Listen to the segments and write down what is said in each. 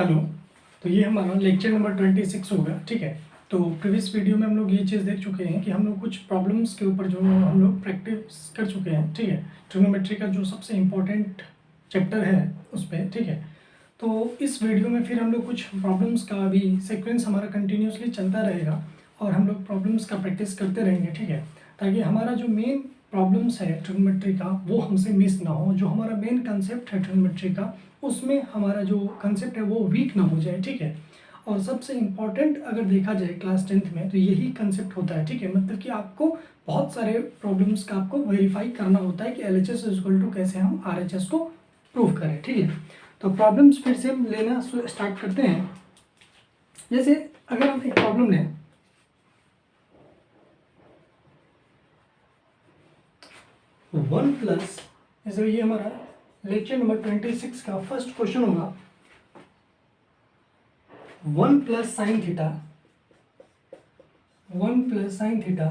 Hello. तो ये हमारा लेक्चर नंबर 26 होगा, ठीक है। तो प्रीवियस वीडियो में हम लोग ये चीज़ देख चुके हैं कि हम लोग कुछ प्रॉब्लम्स के ऊपर जो हम लोग प्रैक्टिस कर चुके हैं, ठीक है। ट्रिग्नोमेट्री का जो सबसे इम्पोर्टेंट चैप्टर है उस पर, ठीक है। तो इस वीडियो में फिर हम लोग कुछ प्रॉब्लम्स का भी सीक्वेंस हमारा कंटिन्यूसली चलता रहेगा और हम लोग प्रॉब्लम्स का प्रैक्टिस करते रहेंगे, ठीक है। ताकि हमारा जो मेन प्रॉब्लम्स है ट्रिग्नोमेट्री का वो हमसे मिस ना हो, जो हमारा मेन कंसेप्ट है ट्रिग्नोमेट्री का उसमें हमारा जो कंसेप्ट है वो वीक ना हो जाए, ठीक है। और सबसे इम्पॉर्टेंट अगर देखा जाए क्लास 10th में तो यही कंसेप्ट होता है, ठीक है। मतलब कि आपको बहुत सारे प्रॉब्लम्स का आपको वेरीफाई करना होता है कि LHS इक्वल टू कैसे हम RHS को प्रूव करें, ठीक है। तो प्रॉब्लम्स फिर से हम लेना स्टार्ट करते हैं। जैसे अगर हम एक प्रॉब्लम लें, वन प्लस, जैसे ये हमारा लेक्चर नंबर 26 का फर्स्ट क्वेश्चन होगा, 1 plus sine theta, 1 plus sine theta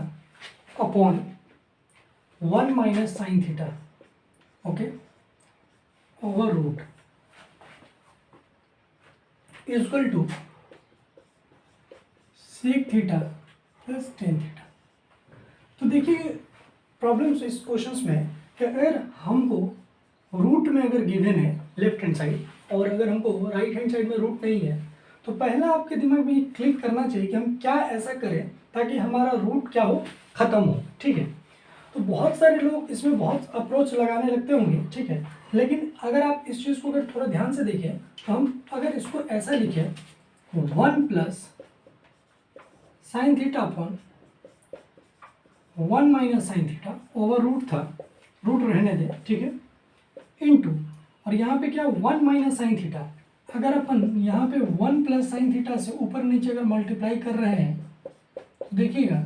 upon 1 minus sine theta, okay, over root equal to sec theta plus tan theta. तो देखिए प्रॉब्लम्स इस क्वेश्चंस में कि अगर हमको रूट में अगर गिवन है लेफ्ट हैंड साइड और अगर हमको राइट हैंड साइड में रूट नहीं है, तो पहला आपके दिमाग में ये क्लिक करना चाहिए कि हम क्या ऐसा करें ताकि हमारा रूट क्या हो, ख़त्म हो, ठीक है। तो बहुत सारे लोग इसमें बहुत अप्रोच लगाने लगते होंगे, ठीक है। लेकिन अगर आप इस चीज़ को अगर थोड़ा ध्यान से देखें तो हम अगर इसको ऐसा लिखें, 1 plus sine theta upon 1 minus sine theta, over root था, रूट रहने दे, ठीक है, इनटू, और यहाँ पे क्या 1 माइनस साइन थीटा, अगर अपन यहाँ पे 1 प्लस साइन थीटा से ऊपर नीचे अगर मल्टीप्लाई कर रहे हैं तो देखिएगा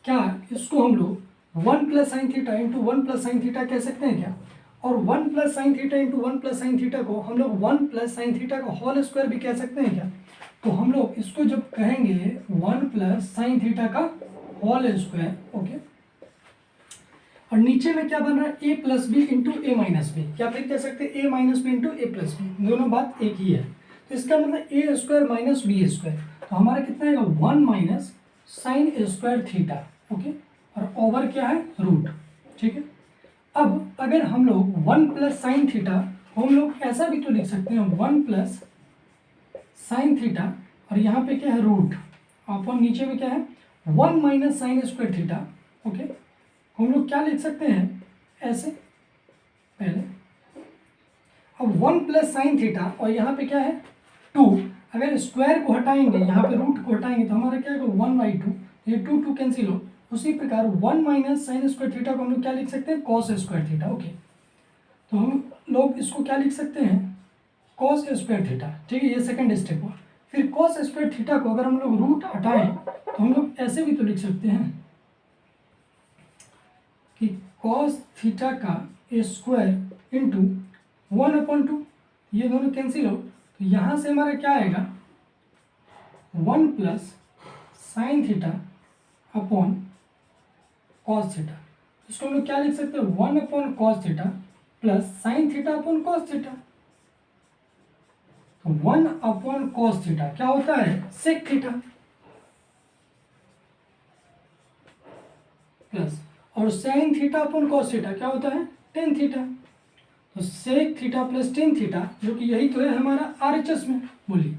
क्या इसको हम लोग 1 plus sine theta into 1 plus sine theta कह सकते हैं क्या, और 1 plus sine theta into 1 plus sine theta को हम लोग 1 प्लस साइन थीटा का होल स्क्वायर भी कह सकते हैं क्या। तो हम लोग इसको जब कहेंगे 1 प्लस साइन थीटा का होल स्क्वायर, ओके, और नीचे में क्या बन रहा है, a plus B into A minus B, क्या फिर कह सकते हैं a minus B into A plus B, दोनों बात एक ही है। तो इसका मतलब A square minus B square, तो हमारा कितना आएगा 1 minus sine square theta, okay, और ओवर क्या है रूट, ठीक है। अब अगर हम लोग 1 प्लस साइन थीटा, हम लोग ऐसा भी तो लिख सकते हैं 1 प्लस साइन थीटा, और यहाँ पे क्या है रूट, अपन नीचे में क्या है 1 minus sine square theta, okay. हम लोग क्या लिख सकते हैं ऐसे पहले, अब 1 प्लस साइन थीटा और यहाँ पे क्या है 2, अगर स्क्वायर को हटाएंगे यहाँ पे रूट को हटाएंगे तो हमारा क्या होगा 1/2, ये 2 कैंसिल हो। उसी प्रकार 1 माइनस साइन स्क्वायर थीटा को हम लोग क्या लिख सकते हैं कॉस स्क्वायर थीटा, ओके। तो हम लोग इसको क्या लिख सकते हैं कॉस स्क्वायर थीटा, ठीक है, ये सेकंड स्टेप हुआ। फिर कॉस स्क्वायर थीटा को अगर हम लोग रूट हटाएं तो हम लोग ऐसे भी तो लिख सकते हैं कि कॉस थीटा का स्क्वायर इंटू 1/2, ये दोनों कैंसिल हो, तो यहाँ से हमारा क्या आएगा 1 plus sine theta upon cos theta. इसको हम लोग क्या लिख सकते हैं 1 upon cos theta plus sine theta upon cos theta. तो 1 अपॉन कॉस थीटा क्या होता है सेक थीटा, प्लस और sine theta upon cos theta क्या होता है टेन थीटा। तो sec theta plus tan theta, जो कि यही तो है हमारा RHS में, बोलिए।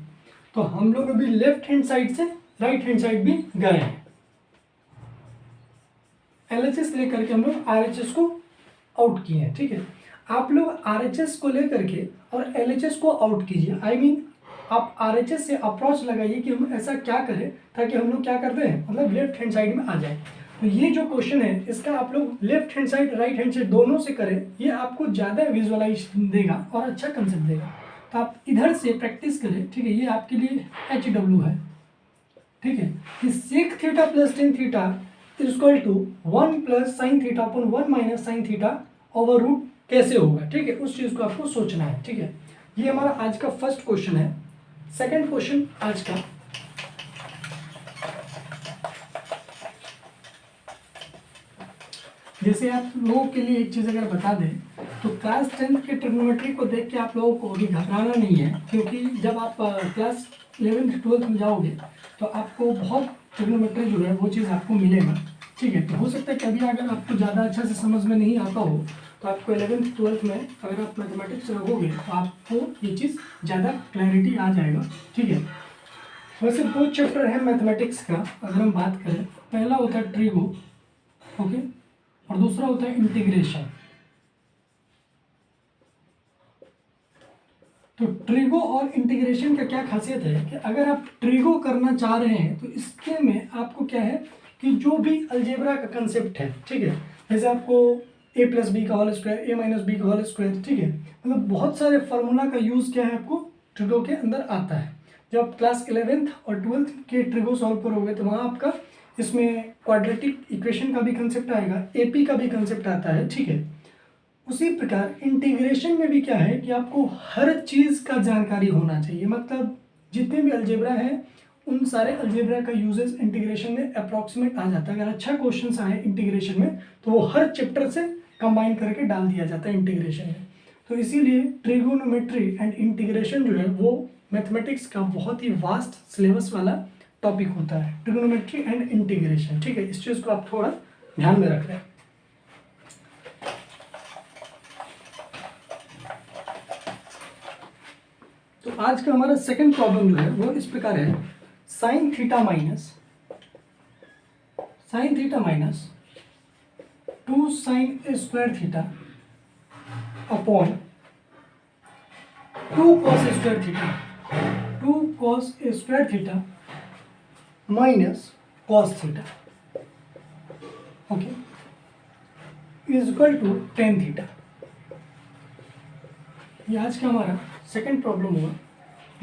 तो हम लोग अभी लेफ्ट हैंड साइड से राइट हैंड साइड भी गए हैं, LHS लेकर के हम लोग RHS को आउट किए हैं, ठीक है। आप लोग RHS को लेकर के और LHS को आउट कीजिए, आई मीन आप RHS से अप्रोच लगाइए कि हम ऐसा क्या करें ताकि हम लोग क्या करते हैं मतलब लेफ्ट हैंड साइड में आ जाए। तो ये जो क्वेश्चन है इसका आप लोग left hand side right hand side दोनों से करें, ये आपको ज़्यादा विजुअलाइज देगा और अच्छा कंसेप्ट देगा। तो आप इधर से प्रैक्टिस करें, ठीक है, ये आपके लिए HW है, ठीक है, कि sec theta plus tan theta equal to 1 plus sine theta upon 1 minus sine theta over root कैसे होगा, ठीक है, उस चीज़ को आपको सोचना है, ठीक है। ये हमारा आज का फर्स्ट क्वेश्चन है। सेकंड क्वेश्चन आज का, जैसे आप लोगों के लिए एक चीज़ अगर बता दें तो क्लास 10th के ट्रिग्नोमेट्री को देख के आप लोगों को अभी घबराना नहीं है, क्योंकि जब आप क्लास 11th 12th में जाओगे तो आपको बहुत ट्रिग्नोमेट्री जो है वो चीज़ आपको मिलेगा, ठीक है। तो हो सकता है कि अभी अगर आपको ज़्यादा अच्छा से समझ में नहीं आता हो तो आपको 11th 12th में अगर आप मैथमेटिक्स रखोगे तो आपको ये चीज़ ज़्यादा क्लैरिटी आ जाएगा, ठीक है। वैसे दो चैप्टर है मैथमेटिक्स का, अगर हम बात करें, पहला होता है ट्रिगो, ओके, और दूसरा होता है इंटीग्रेशन। तो ट्रिगो और इंटीग्रेशन का क्या खासियत है कि अगर आप ट्रिगो करना चाह रहे हैं तो इसके में आपको क्या है कि जो भी अलजेब्रा का कंसेप्ट है, ठीक है, जैसे आपको a प्लस बी का whole square, a minus B का होल स्क्वायर, ठीक है, मतलब बहुत सारे फार्मूला का यूज़ क्या है आपको ट्रिगो के अंदर आता है। जब आप क्लास 11th और 12th के ट्रिगो सॉल्व करोगे तो वहाँ आपका इसमें क्वाड्रेटिक इक्वेशन का भी कंसेप्ट आएगा, एपी का भी कंसेप्ट आता है, ठीक है। उसी प्रकार इंटीग्रेशन में भी क्या है कि आपको हर चीज़ का जानकारी होना चाहिए, मतलब जितने भी अलजेब्रा हैं उन सारे अलजेब्रा का यूजेस इंटीग्रेशन में अप्रॉक्सीमेट आ जाता है। अगर अच्छा क्वेश्चन आए इंटीग्रेशन में तो वो हर चैप्टर से कंबाइन करके डाल दिया जाता है इंटीग्रेशन में। तो इसीलिए ट्रिगोनोमेट्री एंड इंटीग्रेशन जो है वो मैथमेटिक्स का बहुत ही वास्ट सिलेबस वाला टॉपिक होता है, ट्रिगोनोमेट्री एंड इंटीग्रेशन, ठीक है। इस चीज़ को आप थोड़ा ध्यान में रख लें। तो आज का हमारा सेकंड प्रॉब्लम जो है वो इस प्रकार है, sine theta minus 2 sine square theta upon 2 cos square theta minus cos theta, okay, is equal to tan theta. ये आज का हमारा सेकंड प्रॉब्लम हुआ।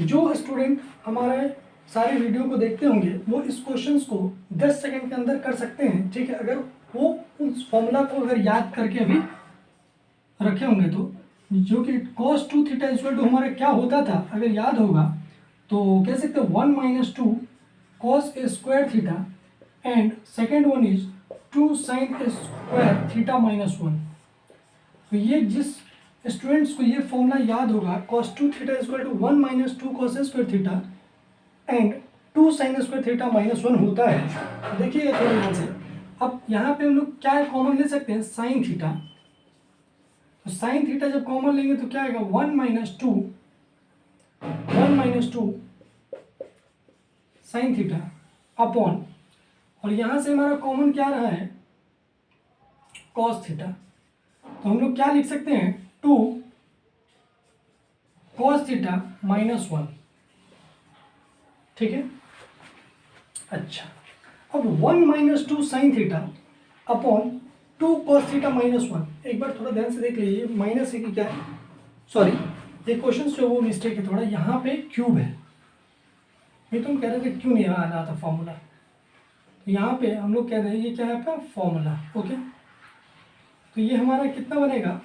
जो स्टूडेंट हमारे सारे वीडियो को देखते होंगे वो इस क्वेश्चंस को 10 सेकंड के अंदर कर सकते हैं, ठीक है, अगर वो उस फॉर्मूला को अगर याद करके अभी रखे होंगे तो, जो कि cos 2 थीटा इक्वल टू हमारा क्या होता था अगर याद होगा तो कह सकते हैं 1 minus 2 cos square theta and second one is 2 sine square theta minus 1। तो ये जिस स्टूडेंट्स को ये फॉर्मूला याद होगा, cos 2 theta equal to 1 minus 2 cos square theta and 2 sine square theta minus 1 होता है। देखिएगा थोड़ा ध्यान से, अब यहाँ पे हम लोग क्या कॉमन ले सकते हैं, साइन थीटा। तो साइन थीटा जब कॉमन लेंगे तो क्या आएगा, 1 minus two sign theta upon, और यहाँ से हमारा कॉमन क्या रहा है, कॉस थीटा। तो हम लोग क्या लिख सकते हैं, 2 कॉस थीटा माइनस 1, ठीक है। अच्छा, अब 1 minus 2 sign theta upon 2 cos theta minus 1। एक बार थोड़ा ध्यान से देख लीजिए, माइनस है कि क्या है, सॉरी ये क्वेश्चन जो वो मिस्टेक है थोड़ा, यहाँ पे क्यूब है, ये तुम कह रहे थे क्यों नहीं आ रहा था फॉर्मूला, तो यहाँ पे हम लोग कह रहे हैं ये क्या है आपका फॉर्मूला, ओके। तो ये हमारा कितना बनेगा,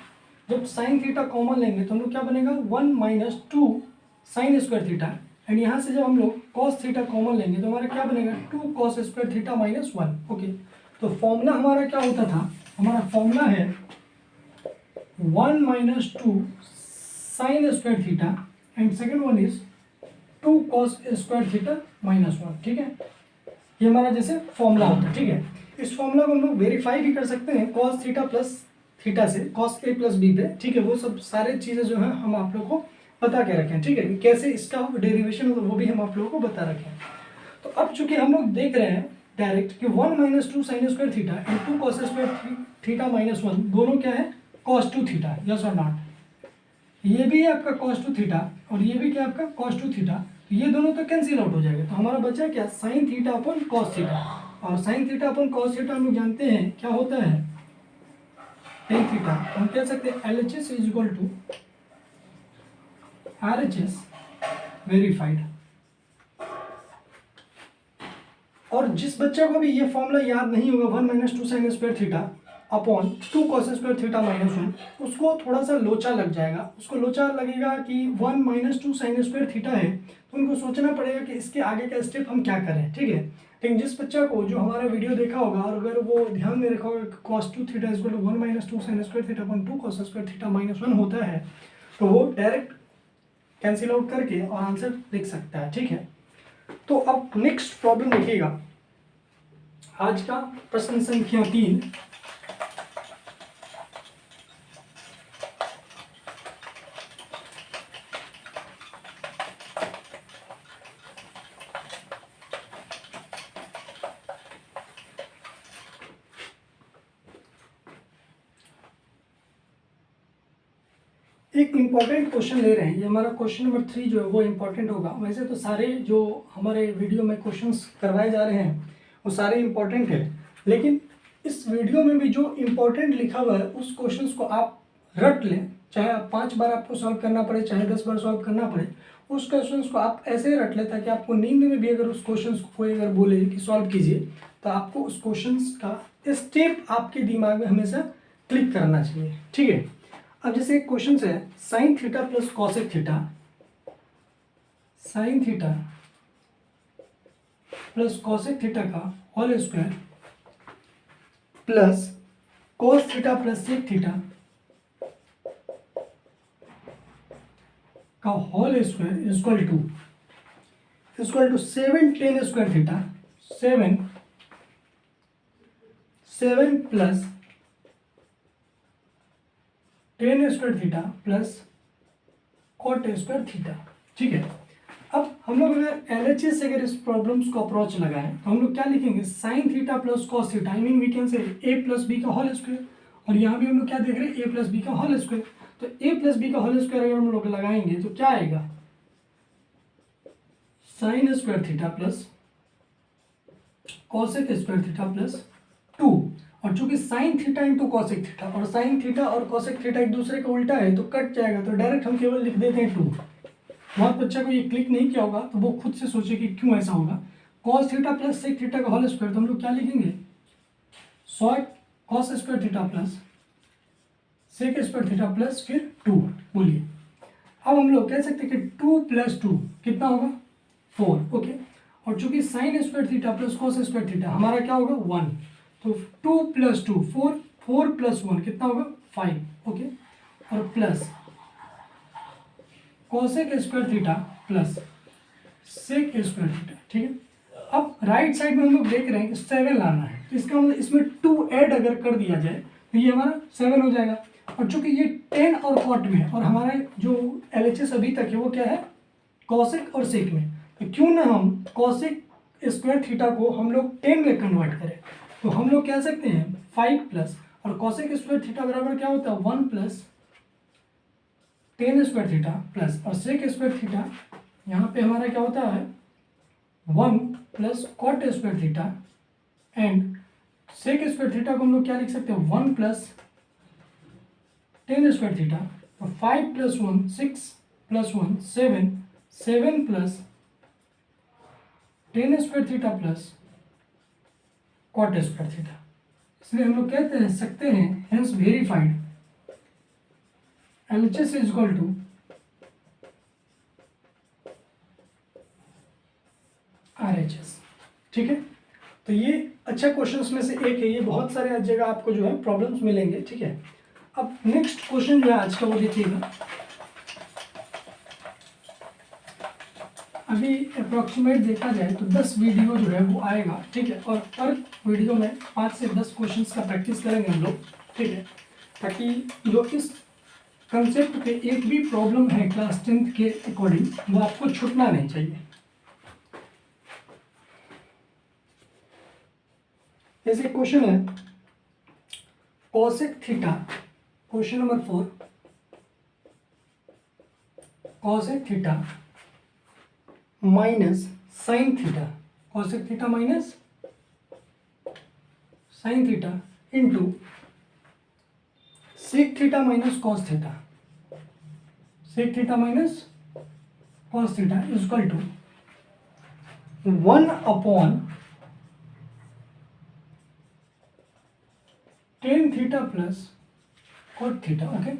जब साइन थीटा कॉमन लेंगे तो हम लोग क्या बनेगा, 1 minus 2 sine square theta, and यहाँ से जब हम लोग कॉस थीटा कॉमन लेंगे तो हमारा क्या बनेगा, 2 cos square theta minus 1, okay. तो फॉर्मूला हमारा क्या होता था, हमारा फॉर्मूला है 1 minus 2 sine square theta and second one is 2 cos square theta minus 1, ठीक है। ये हमारा जैसे फॉर्मूला होता है, ठीक है। इस फॉर्मूला को हम लोग वेरीफाई भी कर सकते हैं कॉस थीटा प्लस थीटा से, कॉस ए प्लस बी पे, ठीक है। वो सब सारे चीज़ें जो है हम आप लोग को बता के रखें, ठीक है, कैसे इसका डेरिवेशन होगा वो भी हम आप लोगों को बता रखें। तो अब चूंकि हम लोग देख रहे हैं डायरेक्ट कि 1 minus 2 sine square theta and 2 cos square theta minus 1 दोनों क्या है, कॉस 2 थीटा, यस और नॉट। ये भी है आपका cos 2 थीटा और ये भी क्या आपका cos 2 थीटा, तो ये दोनों तो कैंसिल आउट हो जाएगा। तो हमारा बचा क्या, sine theta upon cos theta, और sine theta upon cos theta हम लोग जानते हैं क्या होता है, टेन थीटा। हम कह सकते हैं LHS is equal to RHS verified. और जिस बच्चे को भी ये फॉर्मूला याद नहीं होगा 1 minus 2 sine square theta upon 2 cos square theta minus 1, उसको थोड़ा सा लोचा लग जाएगा। उसको लोचा लगेगा कि 1 माइनस 2 साइन स्क्वायर थीटा है, तो उनको सोचना पड़ेगा कि इसके आगे का स्टेप हम क्या करें, ठीक है। लेकिन जिस बच्चा को जो हमारा वीडियो देखा होगा और अगर वो ध्यान में रखा होगा cos 2 theta equal to 1 minus 2 sin square theta upon 2 cos square theta minus 1 होता है, तो वो डायरेक्ट कैंसिल आउट करके और आंसर लिख सकता है। ठीक है, तो अब नेक्स्ट प्रॉब्लम देखिएगा, आज का प्रश्न संख्या 3। एक इम्पॉर्टेंट क्वेश्चन ले रहे हैं, ये हमारा क्वेश्चन नंबर 3 जो है वो इम्पॉर्टेंट होगा। वैसे तो सारे जो हमारे वीडियो में क्वेश्चंस करवाए जा रहे हैं वो सारे इम्पॉर्टेंट है, लेकिन इस वीडियो में भी जो इम्पोर्टेंट लिखा हुआ है उस क्वेश्चंस को आप रट लें, चाहे आप 5 बार आपको सॉल्व करना पड़े, चाहे 10 बार सॉल्व करना पड़े, उस क्वेश्चंस को आप ऐसे रट लें ताकि आपको नींद में भी अगर उस क्वेश्चंस को कोई अगर बोले कि सॉल्व कीजिए तो आपको उस क्वेश्चंस का स्टेप आपके दिमाग में हमेशा क्लिक करना चाहिए। ठीक है, अब जैसे एक क्वेश्चन है sine theta plus cosec theta, sine theta plus cosec theta का whole square plus cos theta plus sec theta का whole square equal to 7 tan square theta, 7 plus tan square theta plus cot square theta. ठीक है, अब हम लोग अगर LHS से अगर इस प्रॉब्लम्स को अप्रोच लगाएं तो हम लोग क्या लिखेंगे, sine theta plus cos theta, I mean we can say a plus B का होल स्क्वायर, और यहाँ भी हम लोग क्या देख रहे हैं a प्लस बी का होल स्क्वायर। तो a प्लस बी का होल स्क्वायर अगर हम लोग लगाएंगे तो क्या आएगा, sign square theta plus cosec square theta plus 2, और चूंकि sign theta into cosec theta, और साइन थीटा और कॉसेक थीटा एक दूसरे का उल्टा है तो कट जाएगा, तो डायरेक्ट हम केवल लिख देते हैं 2। बहुत बच्चा को ये क्लिक नहीं किया होगा तो वो खुद से सोचे कि क्यों ऐसा होगा। Cos theta plus sec theta का होल स्क्वायर, तो हम लोग क्या लिखेंगे, सॉट cos square theta plus sec square theta plus फिर 2। बोलिए, अब हम लोग कह सकते हैं कि 2 प्लस 2 कितना होगा 4। ओके, और चूंकि sign square theta plus cos square theta हमारा क्या होगा 1, तो 2 प्लस 2 4, 4 प्लस 1 कितना होगा 5। ओके, और plus cosec square theta plus sec square theta. ठीक है, अब राइट साइड में हम लोग देख रहे हैं कि 7 लाना है, तो इसका मतलब इसमें 2 ऐड अगर कर दिया जाए तो ये हमारा 7 हो जाएगा। और चूंकि ये 10 और कॉट में है और हमारा जो LHS अभी तक है वो क्या है, कॉसेक और सेक में, तो क्यों ना हम कॉसेक स्क्वायर थीटा को हम लोग 10 में कन्वर्ट करें। तो हम लोग कह सकते हैं 5 प्लस, और कॉसेक स्क्वायर थीटा बराबर क्या होता है 1 plus tan square theta plus, और सेक स्क्वायर थीटा यहाँ पे हमारा क्या होता है 1 plus cot square theta, and sec square theta को हम लोग क्या लिख सकते हैं 1 प्लस टेन स्क्वायर थीटा, और 5 plus 1 6 plus 1 7, 7 plus tan square theta plus cot square theta. इसलिए हम लोग कहते हैं सकते हैं hence verified LHS is equal to RHS। ठीक है, तो ये अच्छा क्वेश्चंस में से एक है, ये बहुत सारे जगह आपको जो है प्रॉब्लम्स मिलेंगे। ठीक है, अब नेक्स्ट क्वेश्चन जो है आज का वो देखिएगा, अभी अप्रॉक्सीमेट देखा जाए तो 10 वीडियो जो है वो आएगा। ठीक है, और पर वीडियो में 5 से 10 क्वेश्चंस का प्रैक्टिस करेंगे हम लोग। ठीक है, ताकि जो इस कंसेप्ट पे एक भी प्रॉब्लम है क्लास 10th के अकॉर्डिंग वो आपको छूटना नहीं चाहिए। जैसे क्वेश्चन है cosec theta, question number 4, cosec theta minus sine theta, cosec theta minus sine theta into sec theta minus cos theta, sec theta minus cos theta equal to 1 upon tan theta plus cot theta. Okay,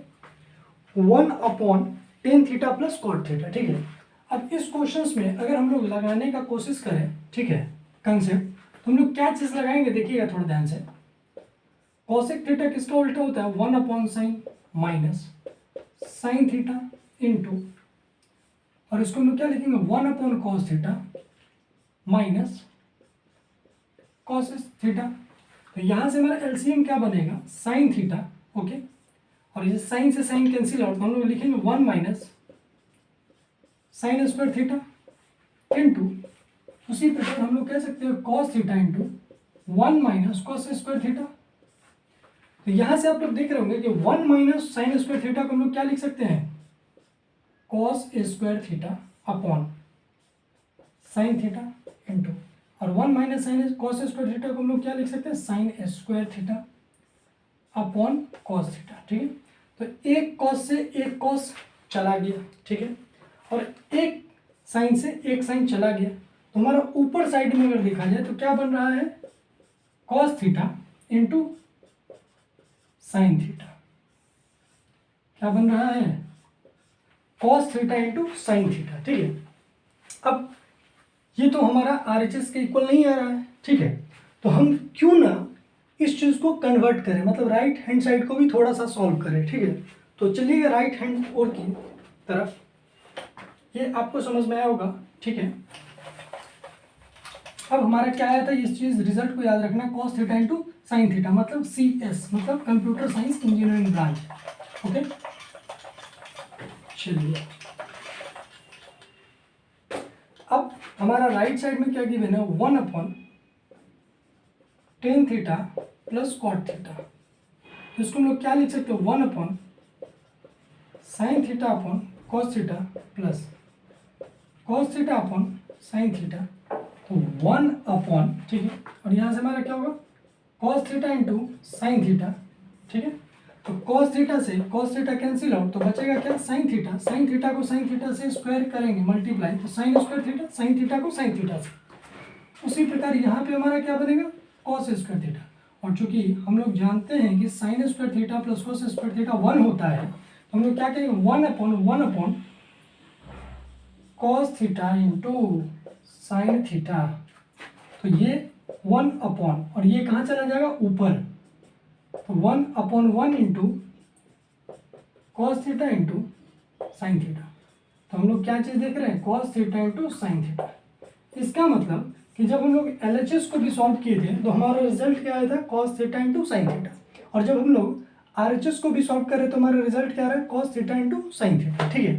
1 upon tan theta plus cot theta. ठीक है, अब इस questions में अगर हम लोग लगाने का कोशिश करें, ठीक है, कंसेप्ट, तो हम लोग क्या चीज़ लगाएंगे देखिएगा थोड़ा ध्यान से। कॉसेक थीटा किसका उल्टा होता है, 1/sin minus sine theta into, और इसको हम लोग क्या लिखेंगे, 1/cos theta minus cos theta. तो यहाँ से हमारा एलसीएम क्या बनेगा, साइन थीटा, ओके। और ये साइन से साइन कैंसिल आउट, तो हम लोग लिखेंगे 1 minus sine square theta into, उसी प्रकार हम लोग कह सकते हैं cos theta into 1 minus cos square theta. तो यहाँ से आप लोग देख रहे होंगे कि 1 माइनस साइन स्क्वायर थीटा को हम लोग क्या लिख सकते हैं, cos square theta upon sine theta into, और 1 minus sine cos square theta को हम लोग क्या लिख सकते हैं, sign square theta upon cos theta, ठीक है। तो एक कॉस से एक कॉस चला गया, ठीक है, और एक साइन से एक साइन चला गया। तो हमारा ऊपर साइड में अगर देखा जाए तो क्या बन रहा है, cos theta into sine theta. क्या बन रहा है, cos theta into sine theta, ठीक है। अब ये तो हमारा RHS के इक्वल नहीं आ रहा है, ठीक है। तो हम क्यों ना इस चीज़ को कन्वर्ट करें, मतलब राइट हैंड साइड को भी थोड़ा सा सॉल्व करें, ठीक है। तो चलिए राइट हैंड और की तरफ, ये आपको समझ में आया होगा, ठीक है। अब हमारा क्या आया था, इस चीज़ रिजल्ट को याद रखना, cos theta into sine theta, मतलब CS, मतलब computer science engineering branch, okay. चलिए अब हमारा राइट साइड में क्या गिवन है, 1/tan theta plus cot theta. तो इसको हम लोग क्या लिख सकते हो, 1/sin theta upon cos theta plus cos theta upon sine theta. तो 1/, ठीक है, और यहाँ से हमारा क्या होगा, cos theta into sine theta, ठीक है। तो कॉस थीटा से कॉस थीटा कैंसिल आउट, तो बचेगा क्या, साइन थीटा। साइन थीटा को साइन थीटा से स्क्वायर करेंगे मल्टीप्लाई, तो sign square theta, sine theta को साइन थीटा से। उसी प्रकार यहाँ पे हमारा क्या बनेगा, कॉस स्क्वायर थीटा। और चूंकि हम लोग जानते हैं कि sign square theta plus cos square theta 1 होता है, तो हम लोग क्या कहेंगे, 1/1/, cos theta into sine theta. तो ये 1/, और ये कहाँ चला जाएगा, ऊपर। तो 1/1 into cos theta into sine theta. तो हम लोग क्या चीज़ देख रहे हैं, cos theta into sine theta. इसका मतलब कि जब हम लोग LHS को भी सॉल्व किए थे तो हमारा रिजल्ट क्या आया था, cos theta into sine theta. और जब हम लोग RHS को भी सॉल्व करें तो हमारा रिजल्ट क्या आ रहा है, cos theta into sine theta, ठीक है।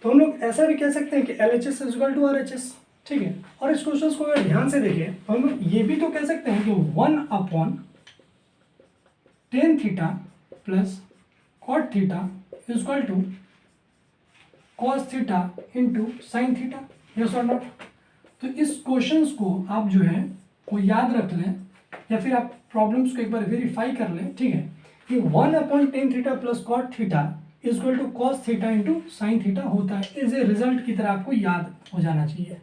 तो हम लोग ऐसा भी कह सकते हैं कि LHS is equal to RHS, ठीक है। और इस क्वेश्चन को अगर ध्यान से देखें तो हम लोग ये भी तो कह सकते हैं कि 1/tan theta plus cot theta is equal to cos theta into sine theta, yes और नॉट। तो इस क्वेश्चंस को आप जो है वो याद रख लें, या फिर आप प्रॉब्लम्स को एक बार वेरीफाई कर लें, ठीक है, कि 1/tan theta plus cot theta is equal to cos theta into sine theta होता है। इस रिजल्ट की तरह आपको याद हो जाना चाहिए,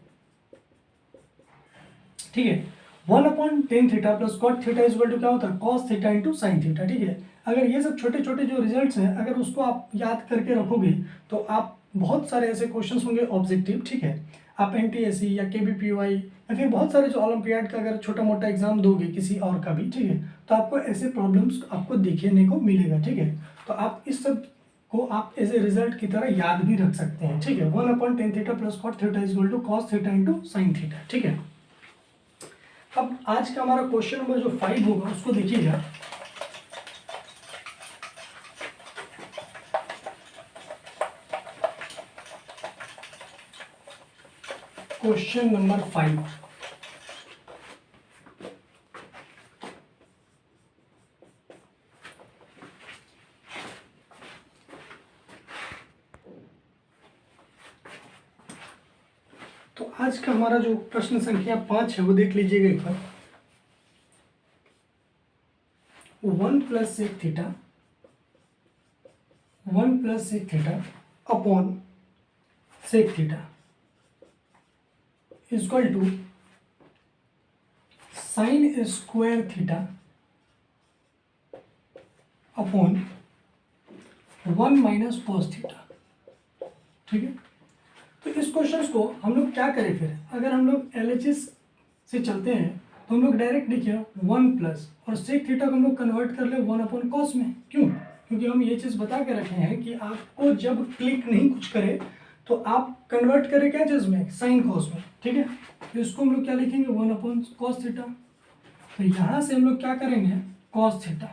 ठीक है। 1/tan theta plus cot theta is equal to क्या होता है, cos theta into sine theta, ठीक है। अगर ये सब छोटे छोटे जो रिजल्ट्स हैं, अगर उसको आप याद करके रखोगे तो आप बहुत सारे ऐसे क्वेश्चंस होंगे ऑब्जेक्टिव, ठीक है। आप NTSE या KBPY या फिर बहुत सारे जो ओलंपियाड का अगर छोटा मोटा एग्जाम दोगे किसी और का भी, ठीक है, तो आपको ऐसे प्रॉब्लम्स आपको देखने को मिलेगा, ठीक है। तो आप इस सब को आप एज ए रिजल्ट की तरह याद भी रख सकते हैं, ठीक है। 1/tan theta plus cot theta is equal to cos theta into sine theta, ठीक है। अब आज का हमारा क्वेश्चन नंबर जो 5 होगा उसको देखिएगा। क्वेश्चन नंबर 5, तो आज का हमारा जो प्रश्न संख्या 5 है वो देख लीजिएगा एक बार। 1 + sec theta 1 + sec theta upon sec theta is equal to sine square theta upon 1 minus cos theta, ठीक है। तो इस क्वेश्चन को हम लोग क्या करें फिर, अगर हम लोग LHS से चलते हैं तो हम लोग डायरेक्ट लिखे 1 प्लस और सेक थीटा को हम लोग कन्वर्ट कर ले 1/cos में। क्यों? क्योंकि हम ये चीज़ बता के रखे हैं कि आपको जब क्लिक नहीं कुछ करे तो आप कन्वर्ट करें क्या चीज़ में, साइन कॉस में, ठीक है। तो इसको हम लोग क्या लिखेंगे 1/cos थीटा। तो यहाँ से हम लोग क्या करेंगे cos थीटा,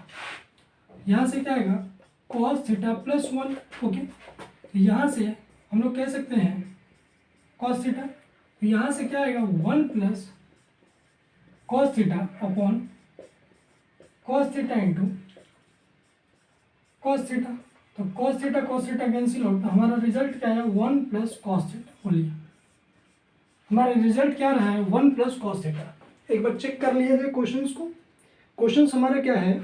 यहाँ से क्या आएगा cos थीटा प्लस 1, ओके। तो यहाँ से हम लोग कह सकते हैं cos थीटा, तो यहाँ से क्या आएगा 1 plus cos theta upon cos theta into cos theta. तो cos थीटा कैंसिल आउट, तो हमारा रिजल्ट क्या है 1 प्लस cos थीटा। बोलिए हमारा रिजल्ट क्या रहा है 1 प्लस cos थीटा। एक बार चेक कर लिया जाए क्वेश्चंस को। क्वेश्चंस हमारा क्या है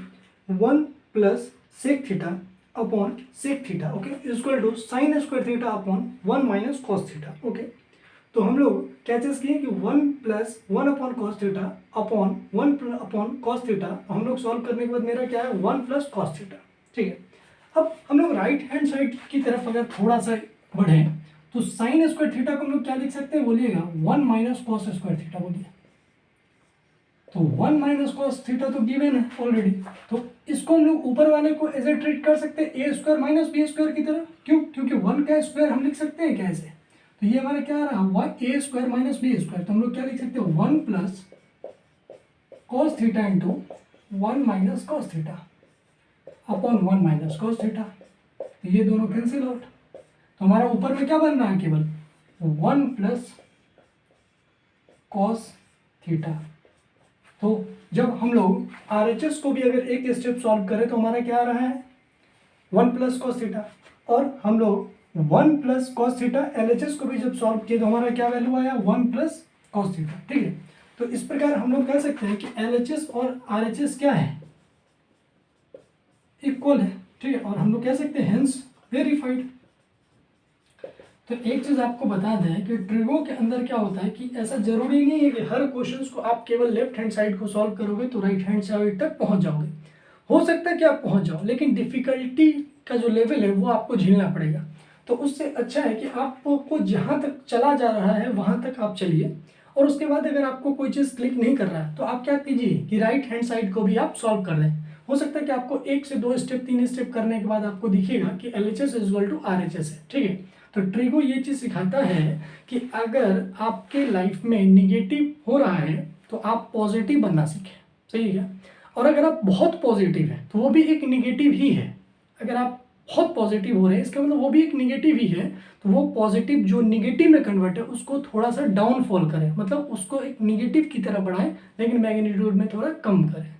1 plus sec theta upon sec theta, okay, equal to sine square theta upon 1 minus cos theta, okay. तो हम लोग क्या चीज़ किए कि 1 plus 1/cos theta upon 1/cos theta, हम लोग सॉल्व करने के बाद मेरा क्या है 1 प्लस cos थीटा, ठीक है। अब हम लोग राइट हैंड साइड की तरफ अगर थोड़ा सा बढ़ें तो साइन स्क्वायर थीटा को हम लोग क्या लिख सकते हैं, बोलिएगा 1 माइनस कॉस स्क्वायर थीटा, बोलिए। तो 1 माइनस कॉस थीटा तो गिवन है ऑलरेडी, तो इसको हम लोग ऊपर वाले को एज ए ट्रीट कर सकते हैं A square minus B square की तरह। क्यों? क्योंकि 1 का स्क्वायर हम लिख सकते हैं कैसे, तो ये हमारा क्या आ रहा है ए स्क्वायर माइनस बी स्क्वायर। तो हम लोग क्या लिख सकते हैं 1 plus cos theta into 1 minus cos theta upon 1 minus cos theta. तो ये दोनों कैंसिल आउट, तो हमारा ऊपर में क्या बन रहा है केवल 1 प्लस कॉस थीटा। तो जब हम लोग RHS को भी अगर एक स्टेप सॉल्व करें तो हमारा क्या आ रहा है 1 प्लस कॉस थीटा, और हम लोग 1 प्लस कॉस थीटा LHS को भी जब सॉल्व किए तो हमारा क्या वैल्यू आया 1 प्लस कॉस थीटा, ठीक है। तो इस प्रकार हम लोग कह सकते हैं कि LHS और RHS क्या है, इक्वल है, ठीक है। और हम लोग कह सकते हैं हेंस वेरीफाइड। तो एक चीज़ आपको बता दें कि ट्रिगो के अंदर क्या होता है कि ऐसा जरूरी नहीं है कि हर क्वेश्चंस को आप केवल लेफ्ट हैंड साइड को सॉल्व करोगे तो राइट हैंड साइड तक पहुंच जाओगे। हो सकता है कि आप पहुंच जाओ, लेकिन डिफिकल्टी का जो लेवल है वो आपको झेलना पड़ेगा। तो उससे अच्छा है कि आपको जहाँ तक चला जा रहा है वहाँ तक आप चलिए, और उसके बाद अगर आपको कोई चीज़ क्लिक नहीं कर रहा है तो आप क्या कीजिए कि राइट हैंड साइड को भी आप सॉल्व कर दें। हो सकता है कि आपको 1 से 2 स्टेप 3 स्टेप करने के बाद आपको दिखेगा कि LHS is equal to RHS है, ठीक है। तो ट्रिगो ये चीज़ सिखाता है कि अगर आपके लाइफ में निगेटिव हो रहा है तो आप पॉजिटिव बनना सीखें, सही है। और अगर आप बहुत पॉजिटिव हैं तो वो भी एक निगेटिव ही है। अगर आप बहुत पॉजिटिव हो रहे हैं इसका मतलब वो भी एक निगेटिव ही है, तो वो पॉजिटिव जो निगेटिव में कन्वर्ट है उसको थोड़ा सा डाउनफॉल करें, मतलब उसको एक निगेटिव की तरह बढ़ाएं लेकिन मैग्नीट्यूड में थोड़ा कम करें,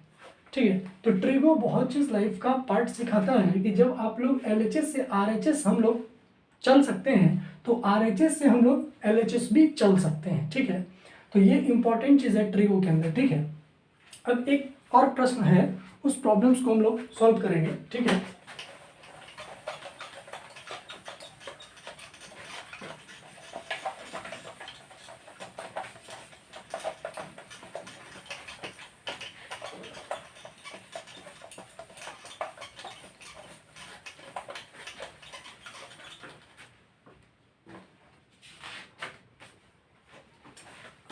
ठीक है। तो ट्रिगो बहुत चीज़ लाइफ का पार्ट सिखाता है कि जब आप लोग LHS से RHS हम लोग चल सकते हैं तो RHS से हम लोग LHS भी चल सकते हैं, ठीक है। तो ये इंपॉर्टेंट चीज़ है ट्रिगो के अंदर, ठीक है। अब एक और प्रश्न है, उस प्रॉब्लम्स को हम लोग सॉल्व करेंगे, ठीक है।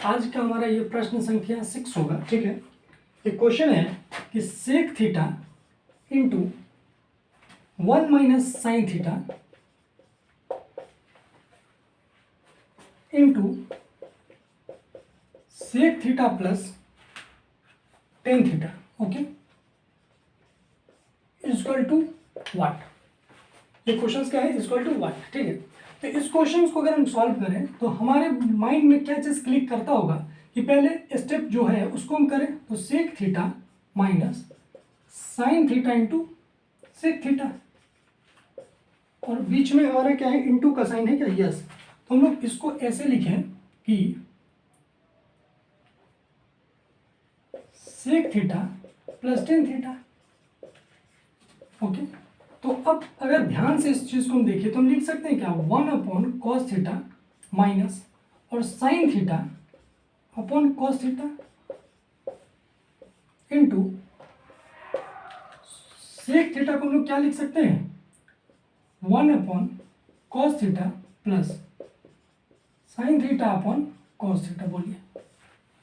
आज का हमारा ये प्रश्न संख्या 6 होगा, ठीक है। ये क्वेश्चन है कि sec theta into 1 minus sine theta into sec theta plus tan theta, okay, equal to what. ये क्वेश्चन क्या है, इक्वल टू व्हाट, ठीक है। तो इस क्वेश्चन को अगर हम सॉल्व करें तो हमारे माइंड में क्या चीज़ क्लिक करता होगा कि पहले स्टेप जो है उसको हम करें तो sec theta minus sine theta into sec theta, और बीच में हमारा क्या है इंटू का साइन है क्या, यस। तो हम लोग इसको ऐसे लिखें कि sec theta plus tan theta, okay. तो अब अगर ध्यान से इस चीज़ को हम देखें तो हम लिख सकते हैं क्या 1/cos थीटा माइनस और sine theta upon cos theta into sec theta को हम लोग क्या लिख सकते हैं 1/cos theta plus sine theta upon cos theta, बोलिए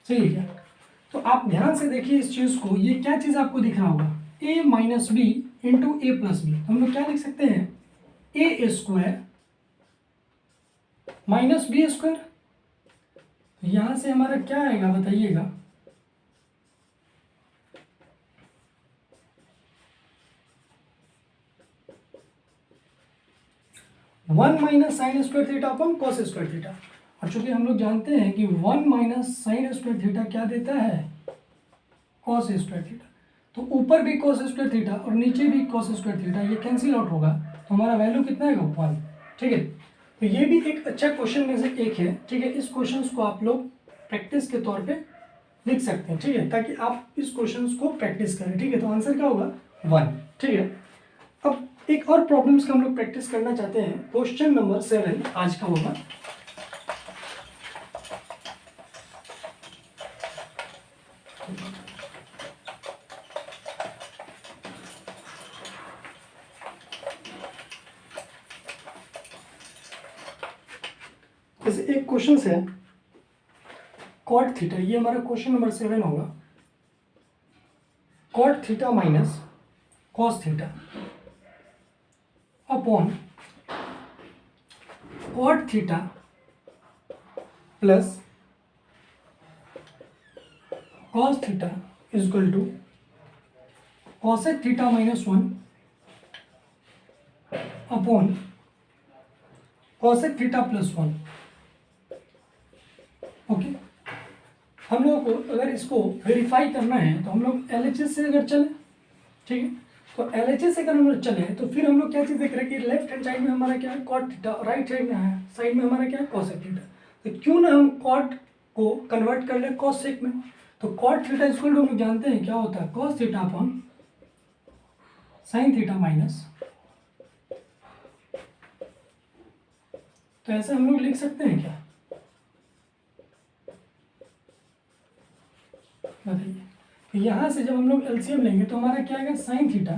सही है क्या। तो आप ध्यान से देखिए इस चीज़ को, ये क्या चीज़ आपको दिख रहा होगा, a minus B into A plus B. हम लोग क्या लिख सकते हैं, A square minus B square. यहां से हमारा क्या आएगा बताइएगा, one minus sine square theta upon cos square theta. और चूंकि हम लोग जानते हैं कि one minus sine square theta क्या देता है, कॉस स्क्वायर थीटा। तो ऊपर भी कॉस स्क्वायर थीटा और नीचे भी कॉस स्क्वायर थीटा, ये कैंसिल आउट होगा, तो हमारा वैल्यू कितना आएगा, वन। ठीक है, तो ये भी एक अच्छा क्वेश्चन में से एक है। ठीक है, इस क्वेश्चन को आप लोग प्रैक्टिस के तौर पे लिख सकते हैं। ठीक है, ताकि आप इस क्वेश्चन को प्रैक्टिस करें। ठीक है, तो आंसर क्या होगा, वन। ठीक है, अब एक और प्रॉब्लम्स का हम लोग प्रैक्टिस करना चाहते हैं। क्वेश्चन नंबर 7 आज का होगा। जैसे एक क्वेश्चन है कॉट थीटा, ये हमारा क्वेश्चन नंबर 7 होगा। Cot theta minus cos theta upon cot theta plus cos theta is equal to cosec theta minus 1 upon cosec theta plus 1। Okay, हम लोगों को अगर इसको वेरीफाई करना है तो हम लोग एलएचएस से अगर चले, ठीक है, तो एलएचएस से अगर हम लोग चले तो फिर हम लोग क्या चीज़ देख रहे हैं कि लेफ्ट हैंड साइड में हमारा क्या है, कॉट थीटा, राइट साइड में हमारा क्या है, कॉसेक थीटा। तो क्यों ना हम कॉट को कन्वर्ट कर ले कॉसेक में। तो कॉट थीटा इक्वल टू हम लोग जानते हैं क्या होता है, cos theta upon sine theta minus. तो ऐसे हम लोग लिख सकते हैं क्या, बताइए। तो यहाँ से जब हम लोग एलसीएम लेंगे तो हमारा क्या आएगा, साइन थीटा।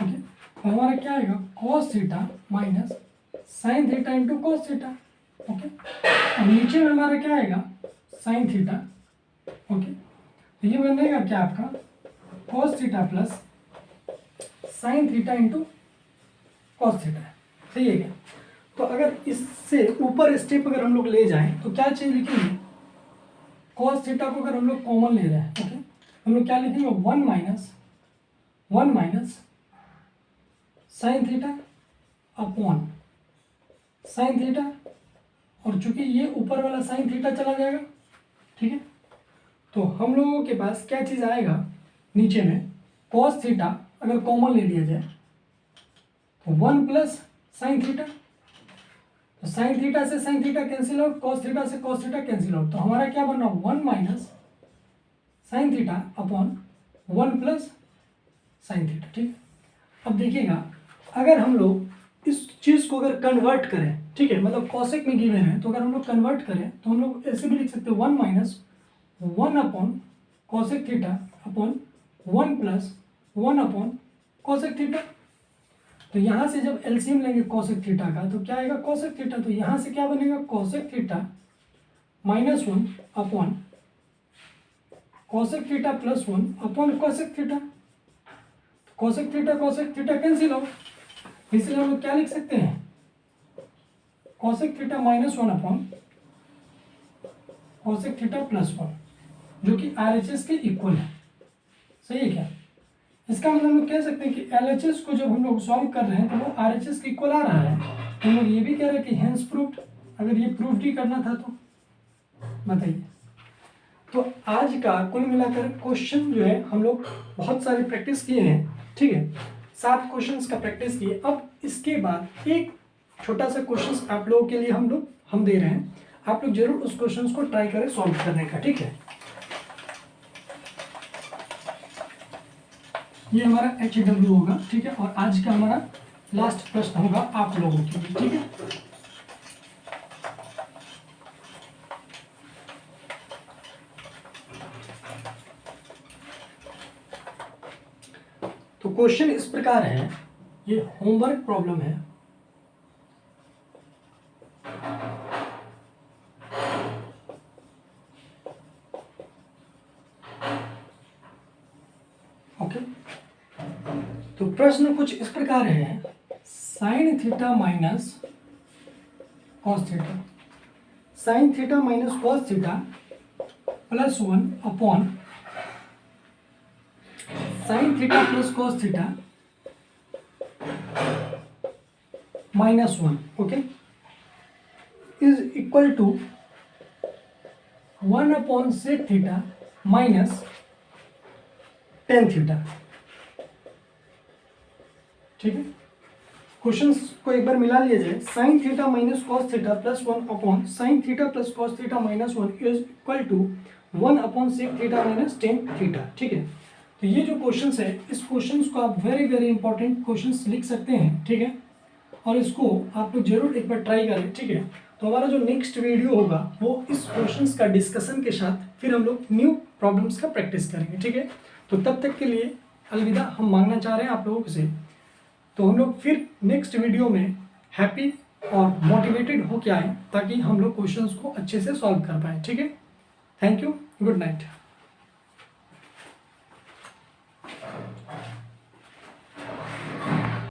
ओके, तो हमारा क्या आएगा, cos theta minus sine theta into cos theta. Okay, और नीचे में हमारा क्या आएगा, साइन थीटा। ओके, तो ये बनेगा क्या आपका, cos theta plus sine theta into cos theta. सही है क्या। तो अगर इससे ऊपर स्टेप अगर हम लोग ले जाएं तो क्या चीज़ लिखेंगे, कॉस थीटा को अगर हम लोग कॉमन ले रहे हैं, ओके, हम लोग क्या लिखेंगे, one minus sine theta upon sine theta. और चूंकि ये ऊपर वाला साइन थीटा चला जाएगा, ठीक है, तो हम लोगों के पास क्या चीज़ आएगा, नीचे में कॉस थीटा अगर कॉमन ले लिया जाए तो वन प्लस साइन थीटा। तो साइन थीटा से sine theta cancel out, cos theta से कॉस थीटा कैंसिल आउट। तो हमारा क्या बन रहा है, one minus sine theta upon one plus sine theta. ठीक है, अब देखिएगा अगर हम लोग इस चीज़ को अगर कन्वर्ट करें, ठीक है, मतलब कॉसेक में गिवन है, तो अगर हम लोग कन्वर्ट करें तो हम लोग ऐसे भी लिख सकते हैं, one minus one upon cosec theta upon one plus one upon cosec theta. तो यहाँ से जब एलसीएम लेंगे कॉसेक थीटा का तो क्या आएगा, कॉसेक थीटा। तो यहाँ से क्या बनेगा, cosec theta minus one upon cosec theta plus one upon cosec theta. Cosec theta cancel हो, इसलिए हम लोग क्या लिख सकते हैं, cosec theta minus one upon cosec theta plus one, जो कि आरएचएस के इक्वल है। सही है क्या। इसका मतलब हम लोग कह सकते हैं कि एलएचएस को जब हम लोग सॉल्व कर रहे हैं तो वो आरएचएस के इक्वल आ रहा है। तो हम लोग ये भी कह रहे हैं कि हेंस प्रूफ्ड। अगर ये प्रूफ ही करना था तो बताइए। तो आज का कुल मिलाकर क्वेश्चन जो है हम लोग बहुत सारे प्रैक्टिस किए हैं, ठीक है, 7 क्वेश्चंस का प्रैक्टिस किए। अब इसके बाद एक छोटा सा क्वेश्चन आप लोगों के लिए हम दे रहे हैं, आप लोग जरूर उस क्वेश्चन को ट्राई करें सॉल्व करने का। ठीक है, ये हमारा HW होगा, ठीक है, और आज का हमारा लास्ट प्रश्न होगा आप लोगों के लिए। ठीक है, तो क्वेश्चन इस प्रकार है, ये होमवर्क प्रॉब्लम है। तो प्रश्न कुछ इस प्रकार है, sine theta minus cos theta, sine theta minus cos theta plus 1 upon sine theta plus cos theta minus 1, okay, is equal to 1 upon sec theta minus tan theta. ठीक है, क्वेश्चंस को एक बार मिला लिया जाए, sine theta minus cos theta plus 1 upon sine theta plus cos theta minus 1 is equal to 1 upon sec theta minus tan theta. ठीक है, तो ये जो क्वेश्चंस है, इस क्वेश्चंस को आप वेरी वेरी इंपॉर्टेंट क्वेश्चंस लिख सकते हैं। ठीक है, और इसको आप लोग जरूर एक बार ट्राई करें। ठीक है, तो हमारा जो नेक्स्ट वीडियो होगा वो इस क्वेश्चंस का डिस्कशन के साथ फिर हम लोग न्यू प्रॉब्लम्स का प्रैक्टिस करेंगे। ठीक है, तो तब तक के लिए अलविदा हम मांगना चाह रहे हैं आप लोगों से। तो हम लोग फिर नेक्स्ट वीडियो में हैप्पी और मोटिवेटेड हो के आए, ताकि हम लोग क्वेश्चंस को अच्छे से सॉल्व कर पाए। ठीक है, थैंक यू, गुड नाइट।